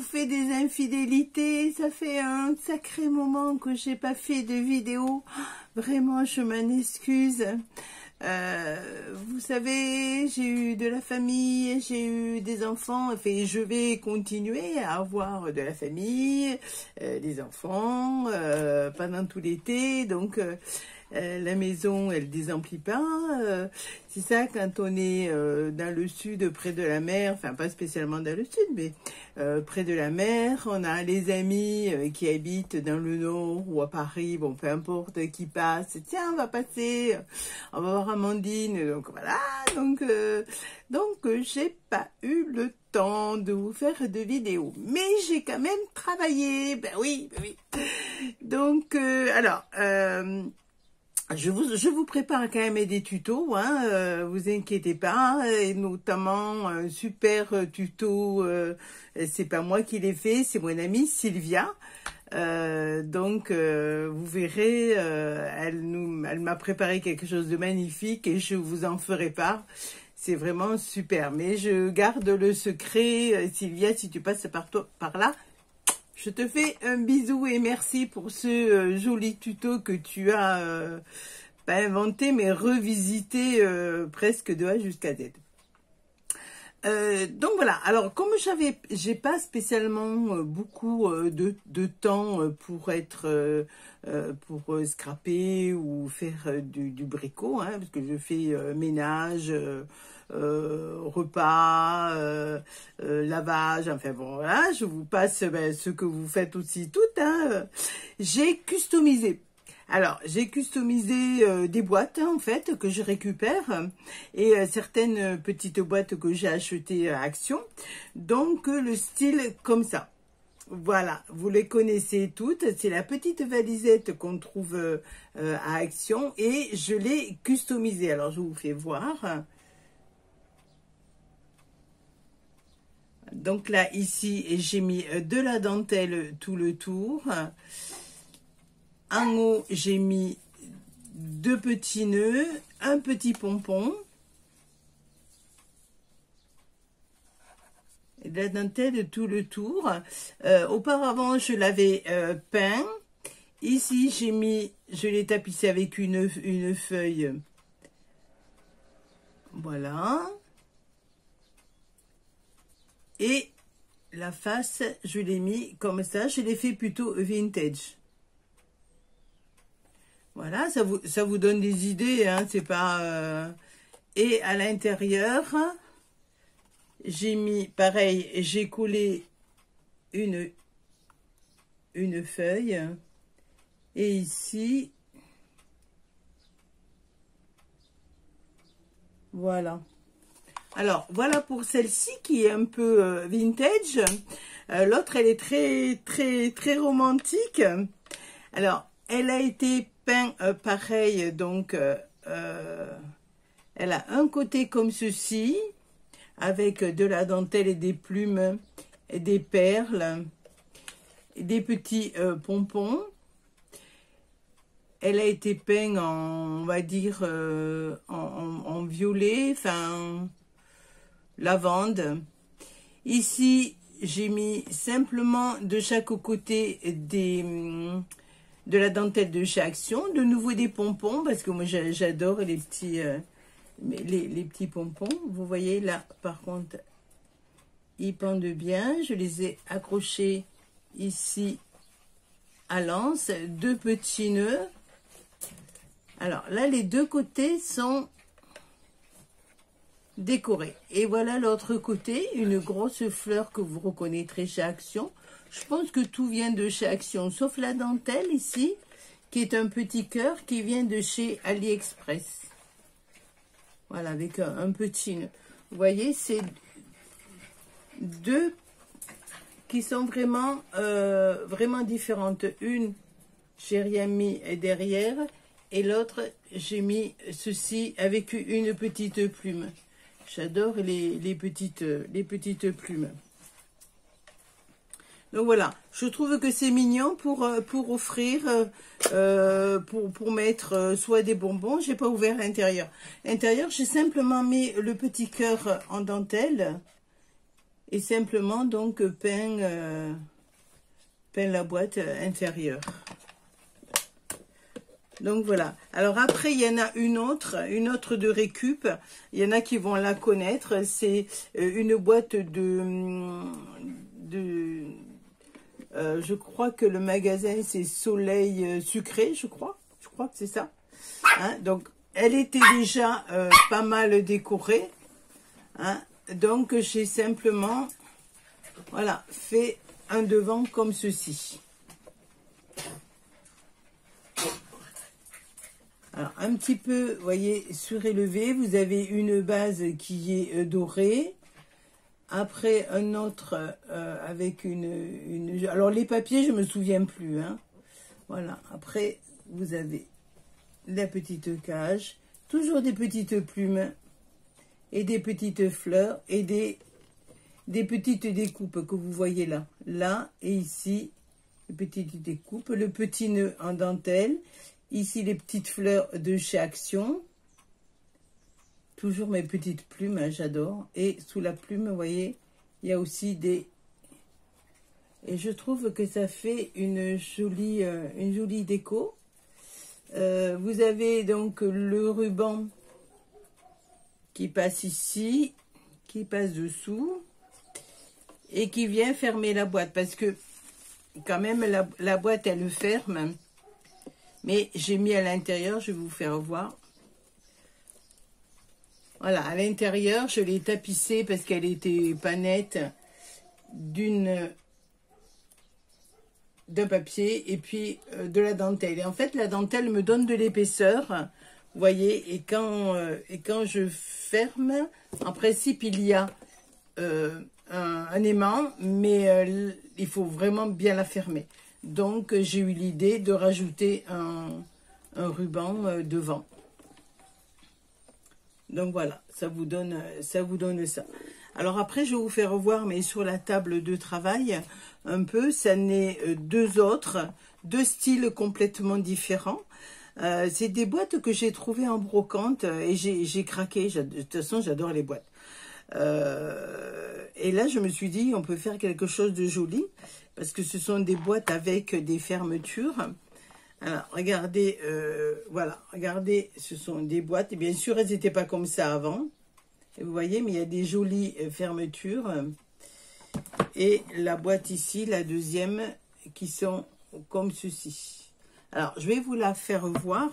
fait des infidélités. Ça fait un sacré moment que j'ai pas fait de vidéo. Vraiment, je m'en excuse. Vous savez, j'ai eu de la famille, j'ai eu des enfants, enfin, je vais continuer à avoir de la famille, des enfants pendant tout l'été, donc la maison, elle désemplit pas. C'est ça quand on est dans le sud, près de la mer, enfin pas spécialement dans le sud, mais près de la mer. On a les amis qui habitent dans le nord ou à Paris, bon peu importe, qui passent. Tiens, on va passer, on va voir Amandine. Donc voilà, donc j'ai pas eu le temps de vous faire de vidéos, mais j'ai quand même travaillé. Ben oui, ben oui. Donc alors. Je vous prépare quand même des tutos, hein, vous inquiétez pas, et notamment un super tuto, c'est pas moi qui l'ai fait, c'est mon amie Sylvia, donc vous verrez, elle m'a préparé quelque chose de magnifique et je vous en ferai part. C'est vraiment super, mais je garde le secret. Sylvia, si tu passes par là, je te fais un bisou et merci pour ce joli tuto que tu as pas inventé mais revisité presque de A jusqu'à Z. Donc voilà, alors comme j'ai pas spécialement beaucoup de temps pour être pour scraper ou faire du bricot, hein, parce que je fais ménage, repas, lavage, enfin bon voilà, je vous passe ce que vous faites aussi toutes, hein. J'ai customisé. Alors, j'ai customisé des boîtes, hein, en fait, que je récupère, et certaines petites boîtes que j'ai achetées à Action. Donc, le style comme ça. Voilà, vous les connaissez toutes. C'est la petite valisette qu'on trouve à Action, et je l'ai customisée. Alors, je vous fais voir. Donc là, ici, j'ai mis de la dentelle tout le tour. En haut, j'ai mis 2 petits nœuds, un petit pompon, et de la dentelle tout le tour. Auparavant, je l'avais peint. Ici, je l'ai tapissé avec une feuille. Voilà. Et la face, je l'ai mis comme ça. Je l'ai fait plutôt vintage. Voilà, ça vous donne des idées, hein, c'est pas... Et à l'intérieur, j'ai mis, pareil, j'ai collé une feuille. Et ici, voilà. Alors, voilà pour celle-ci qui est un peu vintage. L'autre, elle est très romantique. Alors, elle a été peinte pareil, donc elle a un côté comme ceci, avec de la dentelle et des plumes, et des perles, et des petits pompons. Elle a été peinte en, on va dire, en violet, enfin, lavande. Ici, j'ai mis simplement de chaque côté de la dentelle de chez Action, de nouveau des pompons, parce que moi j'adore les petits les petits pompons. Vous voyez là, par contre, ils pendent bien. Je les ai accrochés ici à l'anse, 2 petits nœuds. Alors là, les 2 côtés sont décorés. Et voilà l'autre côté, une grosse fleur que vous reconnaîtrez chez Action. Je pense que tout vient de chez Action, sauf la dentelle ici, qui est un petit cœur qui vient de chez AliExpress. Voilà, avec un petit nœud. Vous voyez, c'est 2 qui sont vraiment, vraiment différentes. Une, j'ai rien mis derrière, et l'autre, j'ai mis ceci avec une petite plume. J'adore les petites plumes. Donc voilà, je trouve que c'est mignon pour offrir, pour mettre soit des bonbons. J'ai pas ouvert l'intérieur. L'intérieur, j'ai simplement mis le petit cœur en dentelle. et simplement donc peint la boîte intérieure. Donc voilà. Alors après, il y en a une autre de récup. Il y en a qui vont la connaître. C'est une boîte je crois que le magasin c'est Soleil Sucré, je crois. Je crois que c'est ça. Hein, donc elle était déjà pas mal décorée. Hein, donc j'ai simplement, voilà, fait un devant comme ceci. Alors, un petit peu, vous voyez, surélevé. Vous avez une base qui est dorée. Après, un autre avec une... Alors, les papiers, je ne me souviens plus. Hein. Voilà. Après, vous avez la petite cage. Toujours des petites plumes et des petites fleurs et des petites découpes que vous voyez là. Là et ici, les petites découpes. Le petit nœud en dentelle. Ici, les petites fleurs de chez Action. Toujours mes petites plumes, hein, j'adore. Et sous la plume, vous voyez, il y a aussi des... Et je trouve que ça fait une jolie déco. Vous avez donc le ruban qui passe ici, qui passe dessous et qui vient fermer la boîte. Parce que quand même, la boîte, elle ferme. Mais j'ai mis à l'intérieur, je vais vous faire voir. Voilà, à l'intérieur, je l'ai tapissée parce qu'elle était pas nette d'un papier et puis de la dentelle. Et en fait, la dentelle me donne de l'épaisseur, vous voyez. Et quand je ferme, en principe, il y a un aimant, mais il faut vraiment bien la fermer. Donc, j'ai eu l'idée de rajouter un ruban devant. Donc, voilà, ça vous donne ça. Alors, après, je vais vous faire voir, mais sur la table de travail, un peu, ça n'est deux styles complètement différents. C'est des boîtes que j'ai trouvées en brocante et j'ai craqué. De toute façon, j'adore les boîtes. Et là, je me suis dit, on peut faire quelque chose de joli. Parce que ce sont des boîtes avec des fermetures. Alors, regardez, voilà, regardez, ce sont des boîtes. Et bien sûr, elles n'étaient pas comme ça avant. Et vous voyez, mais il y a des jolies fermetures. Et la boîte ici, la deuxième, qui sont comme ceci. Alors, je vais vous la faire voir.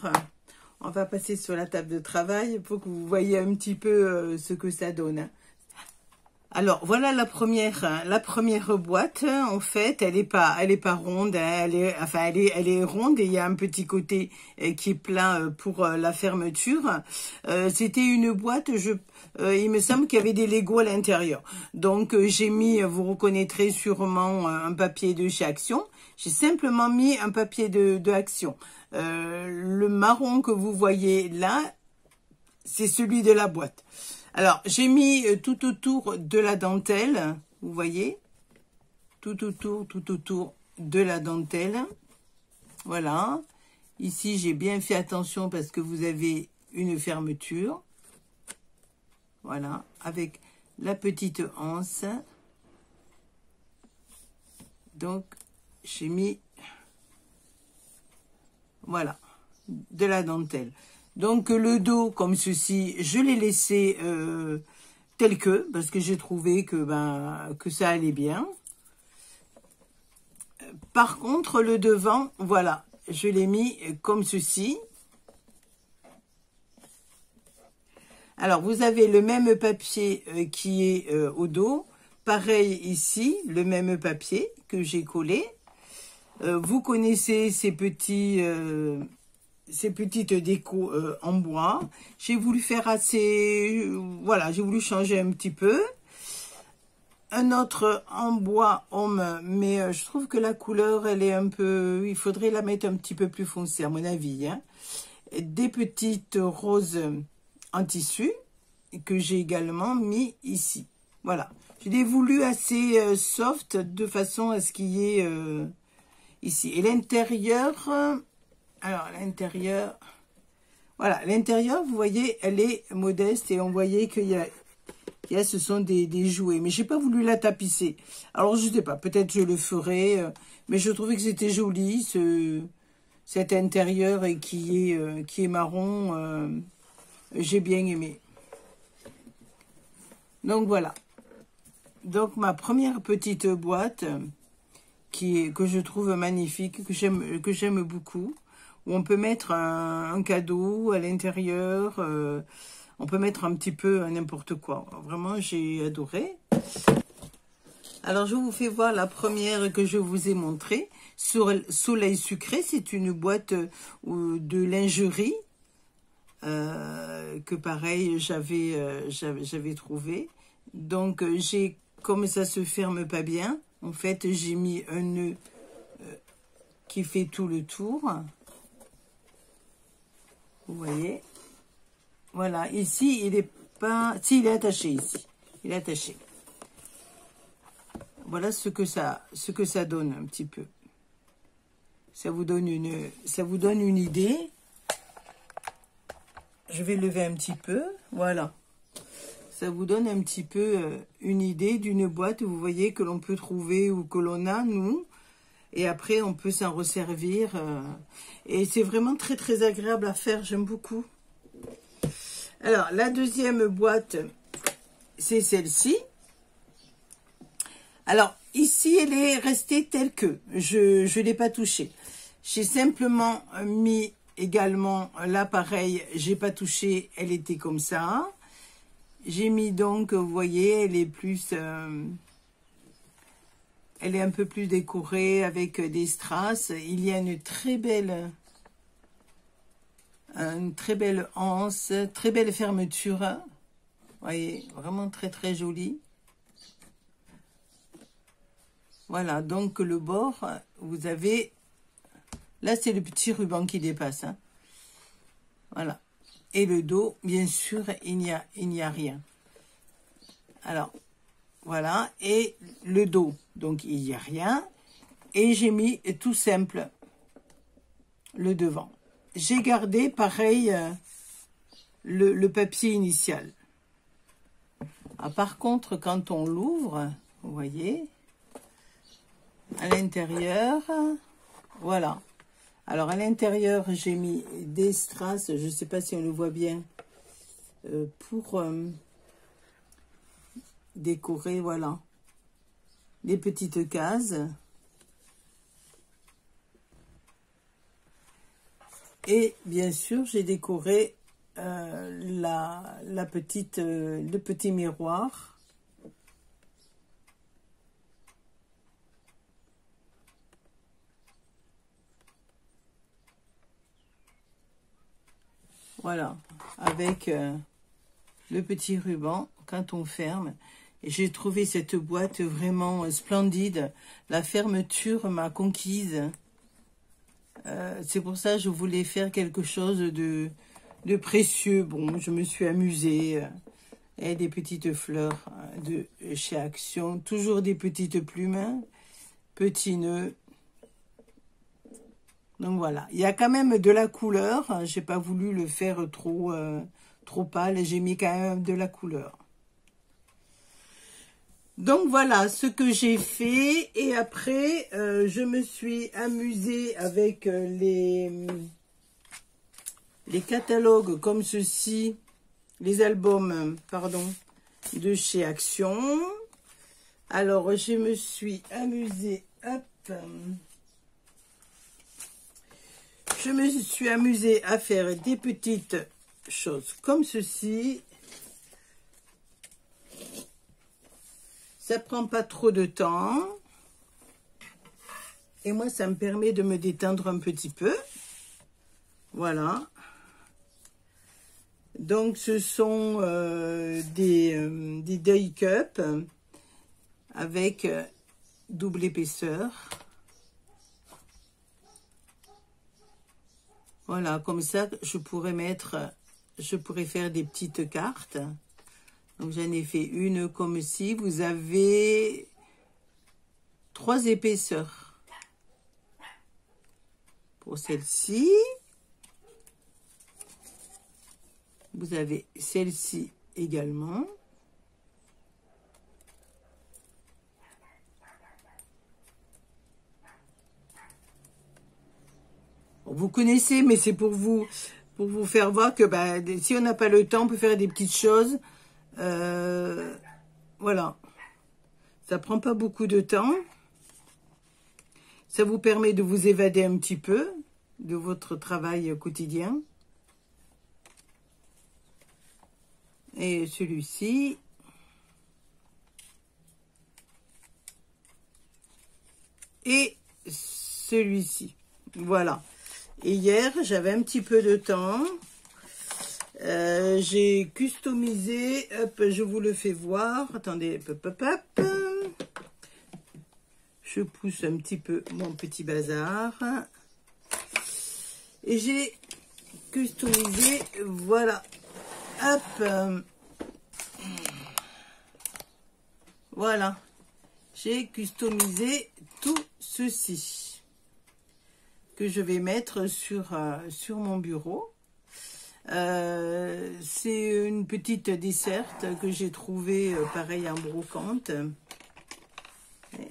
On va passer sur la table de travail pour que vous voyez un petit peu ce que ça donne. Alors, voilà la première boîte. En fait, elle est pas ronde. Hein, elle est ronde et il y a un petit côté qui est plat pour la fermeture. C'était une boîte, il me semble qu'il y avait des Lego à l'intérieur. Donc, j'ai mis, vous reconnaîtrez sûrement un papier de chez Action. J'ai simplement mis un papier de Action. Le marron que vous voyez là, c'est celui de la boîte. Alors, j'ai mis tout autour de la dentelle, vous voyez, tout autour de la dentelle. Voilà. Ici, j'ai bien fait attention parce que vous avez une fermeture. Voilà, avec la petite anse. Donc, j'ai mis, voilà, de la dentelle. Donc, le dos, comme ceci, je l'ai laissé tel que, parce que j'ai trouvé que ça allait bien. Par contre, le devant, voilà, je l'ai mis comme ceci. Alors, vous avez le même papier qui est au dos. Pareil ici, le même papier que j'ai collé. Vous connaissez ces petites décos en bois. J'ai voulu faire voilà, j'ai voulu changer un petit peu. Un autre en bois homme, mais je trouve que la couleur, elle est un peu... Il faudrait la mettre un petit peu plus foncée, à mon avis. Hein. Des petites roses en tissu que j'ai également mis ici. Voilà. Je l'ai voulu assez soft de façon à ce qu'il y ait ici. Et l'intérieur... Alors, l'intérieur, voilà, l'intérieur, vous voyez, elle est modeste et on voyait qu'il y a Et ce sont des jouets. Mais j'ai pas voulu la tapisser. Alors, je sais pas. Peut-être je le ferai. Mais je trouvais que c'était joli, cet intérieur et qui est marron. J'ai bien aimé. Donc, voilà. Donc, ma première petite boîte que je trouve magnifique, que j'aime beaucoup. Où on peut mettre un cadeau à l'intérieur. On peut mettre un petit peu n'importe quoi. Vraiment, j'ai adoré. Alors, je vous fais voir la première que je vous ai montrée. Soleil sucré, c'est une boîte de lingerie que pareil, j'avais trouvé. Donc, comme ça se ferme pas bien, en fait, j'ai mis un nœud qui fait tout le tour. Vous voyez? Voilà, ici, il est pas... Si, il est attaché ici. Il est attaché. Voilà ce que ça donne un petit peu. Ça vous donne une idée. Je vais lever un petit peu. Voilà. Ça vous donne un petit peu une idée d'une boîte, vous voyez, que l'on peut trouver ou que l'on a, nous. Et après, on peut s'en resservir. Et c'est vraiment très, très agréable à faire. J'aime beaucoup. Alors, la deuxième boîte, c'est celle-ci. Alors, ici, elle est restée telle que. Je ne l'ai pas touchée. J'ai simplement mis également l'appareil. J'ai pas touché. Elle était comme ça. J'ai mis donc, vous voyez, elle est plus... elle est un peu plus décorée avec des strass. Il y a une très belle anse, très belle fermeture. Vous voyez, vraiment très très jolie. Voilà, donc le bord, vous avez... Là, c'est le petit ruban qui dépasse. Hein. Voilà. Et le dos, bien sûr, il n'y a rien. Alors, voilà. Et le dos, donc il n'y a rien. Et j'ai mis tout simple le devant. J'ai gardé, pareil, le papier initial. Ah, par contre, quand on l'ouvre, vous voyez, à l'intérieur, voilà. Alors, à l'intérieur, j'ai mis des strass, je ne sais pas si on le voit bien, pour décorer, voilà, des petites cases. Et bien sûr, j'ai décoré le petit miroir. Voilà, avec le petit ruban quand on ferme. Et j'ai trouvé cette boîte vraiment splendide. La fermeture m'a conquise. C'est pour ça que je voulais faire quelque chose de précieux. Bon, je me suis amusée. Et des petites fleurs de chez Action. Toujours des petites plumes. Hein, petits nœuds. Donc voilà. Il y a quand même de la couleur. J'ai pas voulu le faire trop pâle. J'ai mis quand même de la couleur. Donc voilà ce que j'ai fait. Et après, je me suis amusée avec les catalogues comme ceci. Les albums, pardon, de chez Action. Alors, je me suis amusée. Hop. Je me suis amusée à faire des petites choses comme ceci. Ça prend pas trop de temps. Et moi, ça me permet de me détendre un petit peu. Voilà. Donc, ce sont des die cup avec double épaisseur. Voilà, comme ça, je pourrais faire des petites cartes. Donc, j'en ai fait une comme ci. Vous avez 3 épaisseurs pour celle-ci. Vous avez celle-ci également. Vous connaissez, mais c'est pour vous faire voir que si on n'a pas le temps, on peut faire des petites choses. Voilà. Ça prend pas beaucoup de temps. Ça vous permet de vous évader un petit peu de votre travail quotidien. Et celui-ci. Et celui-ci. Voilà. Et hier, j'avais un petit peu de temps. J'ai customisé. Hop, je vous le fais voir. Attendez, hop, hop, hop. Je pousse un petit peu mon petit bazar. Et j'ai customisé, voilà. Hop. Voilà. J'ai customisé tout ceci. Que je vais mettre sur mon bureau. C'est une petite desserte que j'ai trouvée pareil en brocante.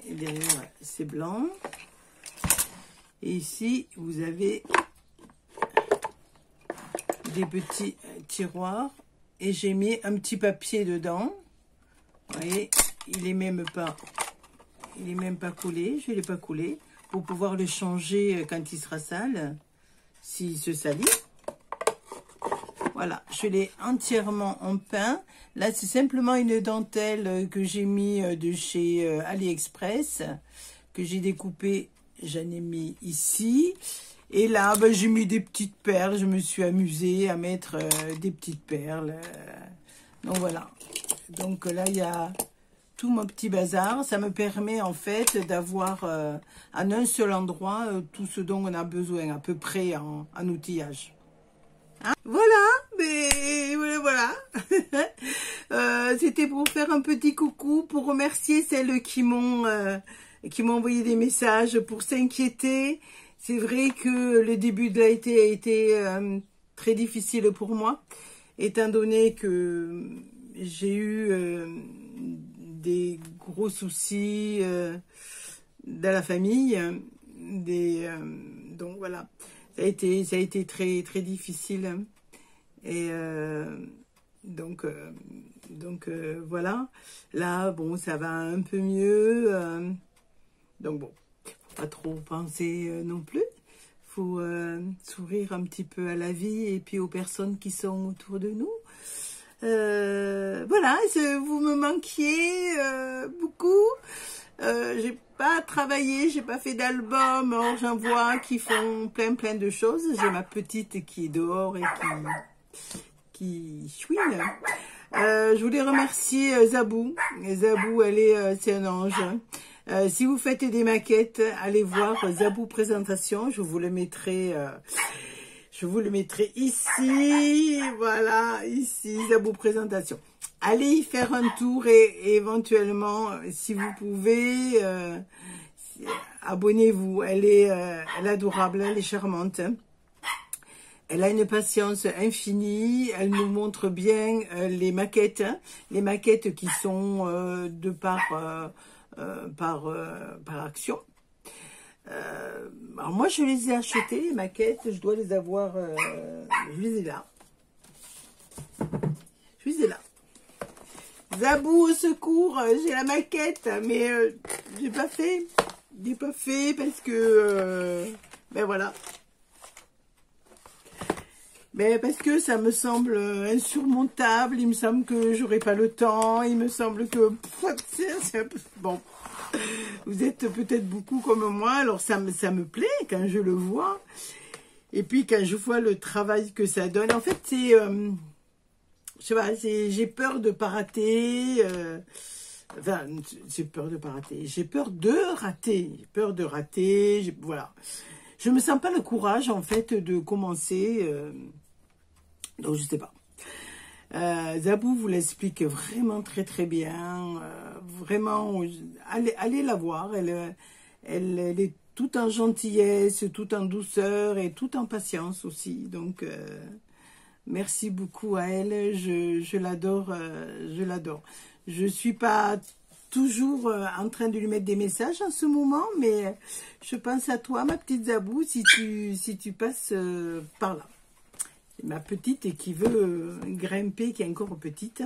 Et derrière, c'est blanc. Et ici, vous avez des petits tiroirs. Et j'ai mis un petit papier dedans. Vous voyez, il est même pas collé. Je ne l'ai pas collé pour pouvoir le changer quand il sera sale, s'il se salit. Voilà, je l'ai entièrement en peint. Là, c'est simplement une dentelle que j'ai mis de chez AliExpress, que j'ai découpée, j'en ai mis ici. Et là, j'ai mis des petites perles. Je me suis amusée à mettre des petites perles. Donc voilà. Donc là, il y a tout mon petit bazar. Ça me permet en fait d'avoir en un seul endroit tout ce dont on a besoin, à peu près en outillage. Hein, voilà, mais voilà. C'était pour faire un petit coucou, pour remercier celles qui m'ont envoyé des messages, pour s'inquiéter. C'est vrai que le début de l'été a été très difficile pour moi, étant donné que j'ai eu des gros soucis dans la famille. Donc voilà. Ça a été très très difficile et donc voilà. Là bon, ça va un peu mieux, donc bon, faut pas trop penser non plus. Faut sourire un petit peu à la vie et puis aux personnes qui sont autour de nous. Voilà, vous me manquiez beaucoup. J'ai pas travaillé, j'ai pas fait d'album. Or j'en vois qui font plein de choses. J'ai ma petite qui est dehors et qui chouine. Je voulais remercier Zabou. Zabou, c'est un ange. Si vous faites des maquettes, allez voir Zabou Présentation. Je vous le mettrai ici. Voilà, ici Zabou Présentation. Allez y faire un tour et éventuellement, si vous pouvez, abonnez-vous. Elle est adorable, elle est charmante. Elle a une patience infinie. Elle nous montre bien les maquettes qui sont de par action. Alors moi, je les ai achetées, les maquettes. Je dois les avoir. Je les ai là. Je les ai là. Zabou, au secours, j'ai la maquette, mais j'ai pas fait parce que, ben voilà. Mais parce que ça me semble insurmontable, il me semble que j'aurai pas le temps, il me semble que, c'est un peu, bon, vous êtes peut-être beaucoup comme moi, alors ça me plaît quand je le vois, et puis quand je vois le travail que ça donne, en fait c'est... je sais pas, j'ai peur de pas rater. Enfin, j'ai peur de pas rater. J'ai peur de rater. Voilà. Je me sens pas le courage, en fait, de commencer. Donc, je sais pas. Zabou vous l'explique vraiment très, très bien. Vraiment, allez la voir. Elle est tout en gentillesse, tout en douceur et tout en patience aussi. Donc... merci beaucoup à elle, je l'adore, je l'adore. Je suis pas toujours en train de lui mettre des messages en ce moment, mais je pense à toi, ma petite Zabou, si tu passes par là. Ma petite et qui veut grimper, qui est encore petite.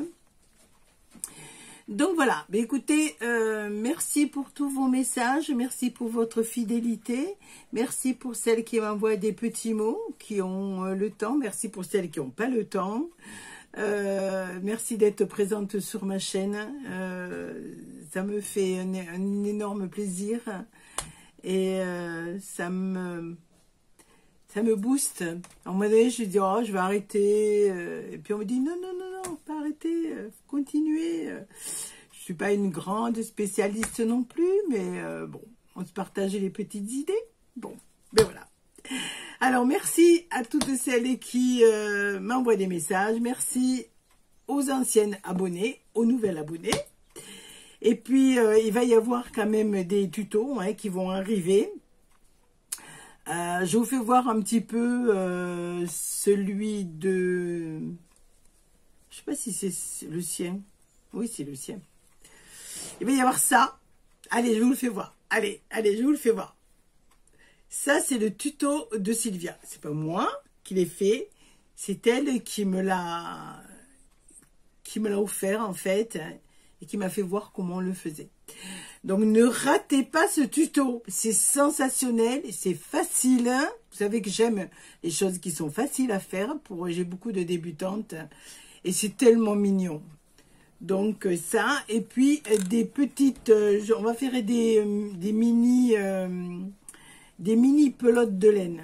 Donc voilà, mais écoutez, merci pour tous vos messages, merci pour votre fidélité, merci pour celles qui m'envoient des petits mots, qui ont le temps, merci pour celles qui n'ont pas le temps. Merci d'être présente sur ma chaîne, ça me fait un énorme plaisir et ça me booste. À un moment donné, je dis oh je vais arrêter, et puis on me dit non, pas arrêter, continuer. Je suis pas une grande spécialiste non plus, mais bon, on se partage les petites idées. Bon, ben voilà. Alors, merci à toutes celles qui m'envoient des messages. Merci aux anciennes abonnées, aux nouvelles abonnées. Et puis, il va y avoir quand même des tutos qui vont arriver. Je vous fais voir un petit peu celui de... Je sais pas si c'est le sien. Oui, c'est le sien. Il va y avoir ça. Allez, je vous le fais voir. Allez, je vous le fais voir. Ça, c'est le tuto de Sylvia. C'est pas moi qui l'ai fait. C'est elle qui me l'a offert, en fait, et qui m'a fait voir comment on le faisait. Donc, ne ratez pas ce tuto. C'est sensationnel, c'est facile. Vous savez que j'aime les choses qui sont faciles à faire. J'ai beaucoup de débutantes. Et c'est tellement mignon. Donc, ça. Et puis, des petites... on va faire des mini pelotes de laine.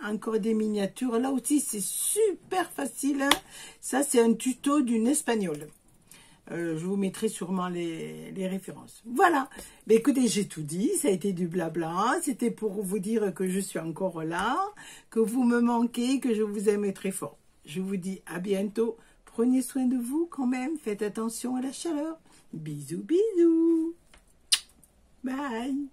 Encore des miniatures. Là aussi, c'est super facile. Ça, c'est un tuto d'une espagnole. Je vous mettrai sûrement les références. Voilà. Mais écoutez, j'ai tout dit. Ça a été du blabla. C'était pour vous dire que je suis encore là, que vous me manquez, que je vous aime très fort. Je vous dis à bientôt. Prenez soin de vous quand même. Faites attention à la chaleur. Bisous, bisous. Bye.